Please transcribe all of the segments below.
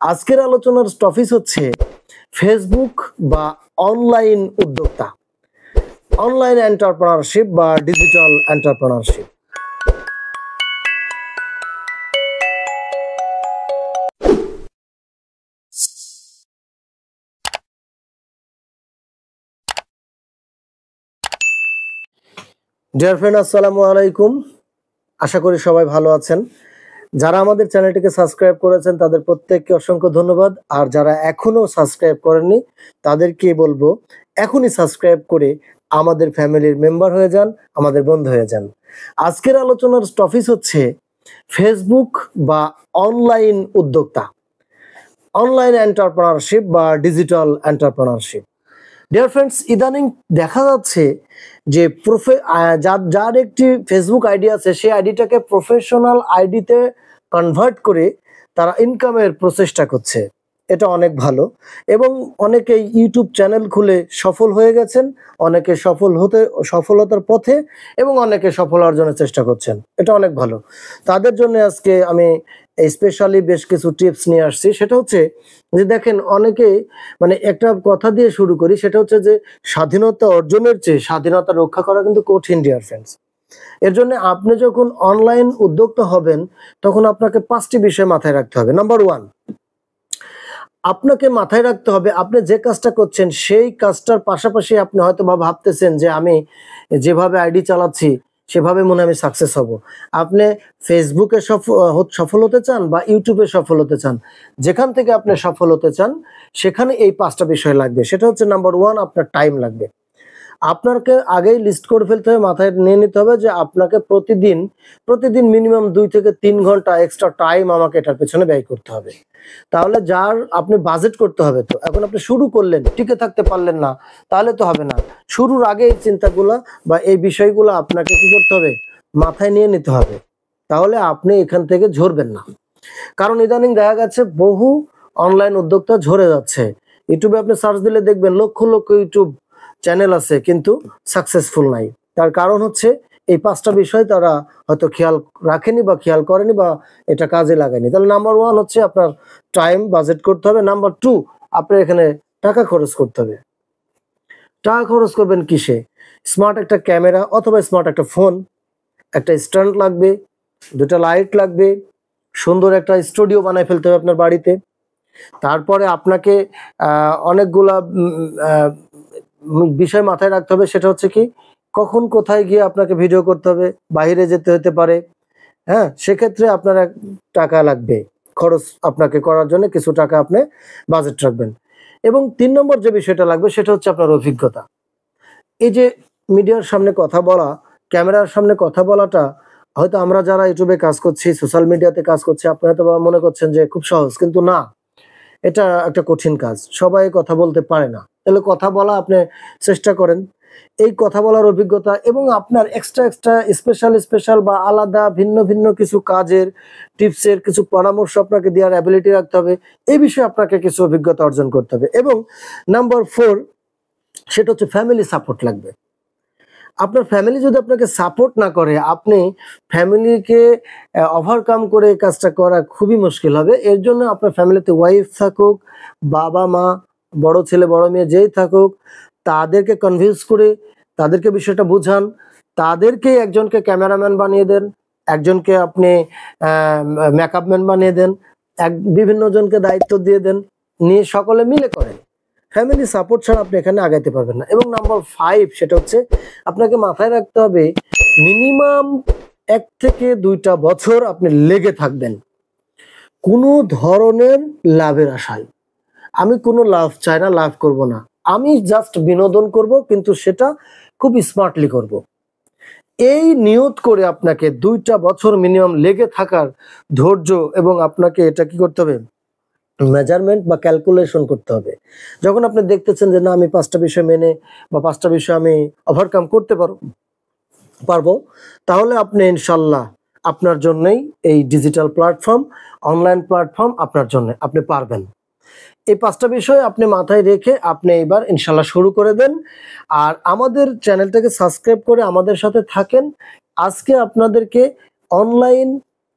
আজকের আলোচনার টপিক হচ্ছে ফেসবুক বা অনলাইন উদ্যোক্তা, অনলাইন এন্টারপ্রেনারশিপ বা ডিজিটাল এন্টারপ্রেনারশিপ। ডিয়ার ফ্রেন্ড, আসসালামু আলাইকুম। আশা করি সবাই ভালো আছেন। যারা আমাদের চ্যানেলটিকে সাবস্ক্রাইব করেছেন তাদের প্রত্যেককে অসংখ্য ধন্যবাদ। আর যারা এখনো সাবস্ক্রাইব করেননি তাদেরকে বলবো এখনই সাবস্ক্রাইব করে আমাদের ফ্যামিলির মেম্বার হয়ে যান, আমাদের বন্ধু হয়ে যান। আজকের আলোচনার টপিক হচ্ছে ফেসবুক বা অনলাইন উদ্যোক্তা, অনলাইন এন্টারপ্রেনারশিপ বা ডিজিটাল এন্টারপ্রেনারশিপ। ডিয়ার ফ্রেন্ডস, ইদানিং দেখা যাচ্ছে যে যার একটি ফেসবুক আইডি আছে সেই আইডিটাকে প্রফেশনাল আইডিতে কনভার্ট করে তারা ইনকামের প্রচেষ্টা করছে। এটা অনেক ভালো এবং অনেকে ইউটিউব চ্যানেল খুলে সফল হয়ে গেছেন, অনেকে সফলতার পথে এবং অনেকে সফল অর্জনের চেষ্টা করছেন। এটা অনেক ভালো। তাদের জন্য আজকে আমি স্পেশালি বেশ কিছু টিপস নিয়ে আসছি। সেটা হচ্ছে যে দেখেন, অনেকে একটা কথা দিয়ে শুরু করি, সেটা হচ্ছে যে স্বাধীনতা অর্জনের চেয়ে স্বাধীনতা রক্ষা করা কিন্তু কঠিন, ডিয়ার ফ্রেন্ডস। এর জন্য আপনি যখন অনলাইন উদ্যোক্তা হবেন তখন আপনাকে 5টি বিষয় মাথায় রাখতে হবে। নাম্বার 1, আপনাকে মাথায় রাখতে হবে আপনি যে কাজটা করছেন সেই কাজটার পাশাপাশি আপনি হয়তো ভাবতেছেন যে আমি যেভাবে আইডি চালাচ্ছি সেভাবে মনে আমি সাকসেস হব। আপনি ফেসবুকে সফল হতে চান বা ইউটিউবে সফল হতে চান, যেখান থেকে আপনি সফল হতে চান সেখানে এই 5টা বিষয় লাগবে। সেটা হচ্ছে নাম্বার 1, আপনার টাইম লাগবে। আপনাকে আগেই লিস্ট করে ফেলতে হবে, মাথায় নিয়ে নিতে হবে যে আপনাকে প্রতিদিন মিনিমাম 2 থেকে 3 ঘন্টা এক্সট্রা টাইম আমাকে এটার পেছনে ব্যয় করতে হবে। তাহলে আপনি বাজেট করতে হবে। তো এখন আপনি শুরু করলেন, টিকে থাকতে পারলেন না, তাহলে তো হবে না। শুরুর আগে এই চিন্তাগুলা বা এই বিষয়গুলো আপনাকে কি করতে হবে, মাথায় নিয়ে নিতে হবে। তাহলে আপনি এখান থেকে ঝরবেন না। কারণ ইদানিং দেখা গেছে বহু অনলাইন উদ্যোক্তা ঝরে যাচ্ছে। ইউটিউবে আপনি সার্চ দিলে দেখবেন লক্ষ লক্ষ ইউটিউব চ্যানেল আছে কিন্তু সাকসেসফুল নাই। তার কারণ হচ্ছে এই 5টা বিষয় তারা হয়তো খেয়াল রাখেনি বা খেয়াল করেনি বা এটা কাজে লাগায়নি। তাহলে নাম্বার 1 হচ্ছে আপনার টাইম বাজেট করতে হবে। নাম্বার 2, আপনার এখানে টাকা খরচ করতে হবে। টাকা খরচ করবেন কিসে? স্মার্ট একটা ক্যামেরা অথবা স্মার্ট একটা ফোন, একটা স্ট্যান্ড লাগবে, 2টা লাইট লাগবে, সুন্দর একটা স্টুডিও বানায় ফেলতে হবে আপনার বাড়িতে। তারপরে আপনাকে অনেকগুলা বিষয় মাথায় রাখতে হবে। সেটা হচ্ছে কি, কখন কোথায় গিয়ে আপনাকে ভিডিও করতে হবে, বাইরে যেতে হতে পারে। হ্যাঁ, সেক্ষেত্রে আপনার টাকা লাগবে, খরচ আপনাকে করার জন্য কিছু টাকা আপনি বাজেট রাখবেন। এবং 3 নম্বর যে বিষয়টা লাগবে সেটা হচ্ছে আপনার অভিজ্ঞতা। এই যে মিডিয়ার সামনে কথা বলা, ক্যামেরার সামনে কথা বলাটা হয়তো আমরা যারা ইউটিউবে কাজ করছি, সোশ্যাল মিডিয়াতে কাজ করছি, আপনারা তো মনে করছেন যে খুব সহজ, কিন্তু না, এটা একটা কঠিন কাজ। সবাই কথা বলতে পারে না। তাহলে কথা বলা আপনি চেষ্টা করেন। এই কথা বলার অভিজ্ঞতা এবং আপনার এক্সট্রা স্পেশাল বা আলাদা ভিন্ন ভিন্ন কিছু কাজের টিপসের কিছু পরামর্শ আপনাকে দেওয়ার অ্যাবিলিটি রাখতে হবে। এই বিষয়ে আপনাকে কিছু অভিজ্ঞতা অর্জন করতে হবে। এবং নাম্বার 4, সেটা হচ্ছে ফ্যামিলি সাপোর্ট লাগবে। আপনার ফ্যামিলি যদি আপনাকে সাপোর্ট না করে, আপনি ফ্যামিলিকে ওভারকাম করে এই কাজটা করা খুবই মুশকিল হবে। এর জন্য আপনার ফ্যামিলিতে ওয়াইফ থাকুক, বাবা মা, বড় ছেলে বড় মেয়ে যেই থাকুক, তাদেরকে কনভিন্স করে তাদেরকে বিষয়টা বুঝান। তাদেরকে একজনকে ক্যামেরাম্যান বানিয়ে দেন, একজনকে আপনি মেকআপম্যান বানিয়ে দেন, বিভিন্ন জনকে দায়িত্ব দিয়ে দেন, নিয়ে সকলে মিলে করেন। ফ্যামিলি সাপোর্ট ছাড়া আপনি এখানে আগাইতে পারবেন না। এবং নাম্বার 5, সেটা হচ্ছে আপনাকে মাথায় রাখতে হবে মিনিমাম 1 থেকে 2টা বছর আপনি লেগে থাকবেন কোনো ধরনের লাভের আশায়। আমি কোনো লাভ চাই না, লাভ করব না, আমি জাস্ট বিনোদন করব, কিন্তু সেটা খুব স্মার্টলি করব। এই নিয়ত করে আপনাকে 2টা বছর মিনিমাম লেগে থাকার ধৈর্য এবং আপনাকে এটা কি করতে হবে, মেজারমেন্ট বা ক্যালকুলেশন করতে হবে। যখন আপনি দেখতেছেন যে না, আমি 5টা বিষয় মেনে বা 5টা বিষয় আমি ওভারকাম করতে পারবো, তাহলে আপনি ইনশাল্লাহ আপনার জন্যই এই ডিজিটাল প্ল্যাটফর্ম, অনলাইন প্ল্যাটফর্ম আপনার জন্য, আপনি পারবেন। এই 5টা বিষয় আপনি মাথায় রেখে আপনি এবার ইনশাল্লাহ শুরু করে দেন। আর আমাদের চ্যানেলটাকে সাবস্ক্রাইব করে আমাদের সাথে থাকেন। আজকে আপনাদেরকে অনলাইন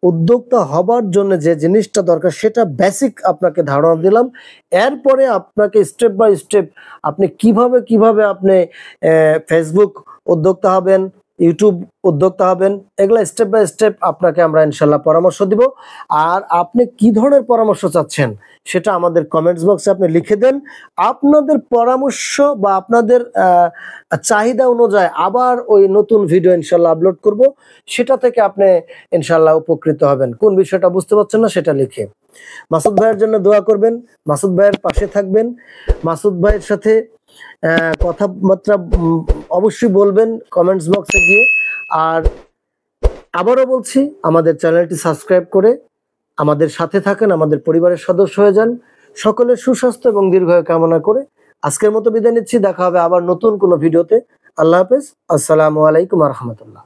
উদ্যোক্তা হবার জন্য যে জিনিসটা দরকার সেটা বেসিক আপনাকে ধারণা দিলাম। এরপরে আপনাকে স্টেপ বাই স্টেপ আপনি কিভাবে আপনি ফেসবুক উদ্যোক্তা হবেন, ইউটিউব উদ্যোক্তা হবেন, এগুলা স্টেপ বাই স্টেপ আপনাকে আমরা ইনশাল্লাহ পরামর্শ দিব। আর আপনি কি ধরনের পরামর্শ চাচ্ছেন সেটা আমাদের কমেন্টস বক্সে আপনি লিখে দেন। আপনাদের পরামর্শ বা আপনাদের চাহিদা অনুযায়ী আবার ওই নতুন ভিডিও ইনশাল্লাহ আপলোড করব, সেটা থেকে আপনি ইনশাল্লাহ উপকৃত হবেন। কোন বিষয়টা বুঝতে পারছেন না সেটা লিখে মাসুদ ভাইয়ের জন্য দোয়া করবেন, মাসুদ ভাইয়ের পাশে থাকবেন, মাসুদ ভাইয়ের সাথে কথাবার্তা অবশ্যই বলবেন কমেন্টস বক্সে গিয়ে। আর আবারও বলছি, আমাদের চ্যানেলটি সাবস্ক্রাইব করে আমাদের সাথে থাকেন, আমাদের পরিবারের সদস্য হয়ে যান। সকলের সুস্বাস্থ্য এবং দীর্ঘায়ু কামনা করে আজকের মতো বিদায় নিচ্ছি। দেখা হবে আবার নতুন কোনো ভিডিওতে। আল্লাহ হাফেজ। আসসালামু আলাইকুম ওয়া রাহমাতুল্লাহ।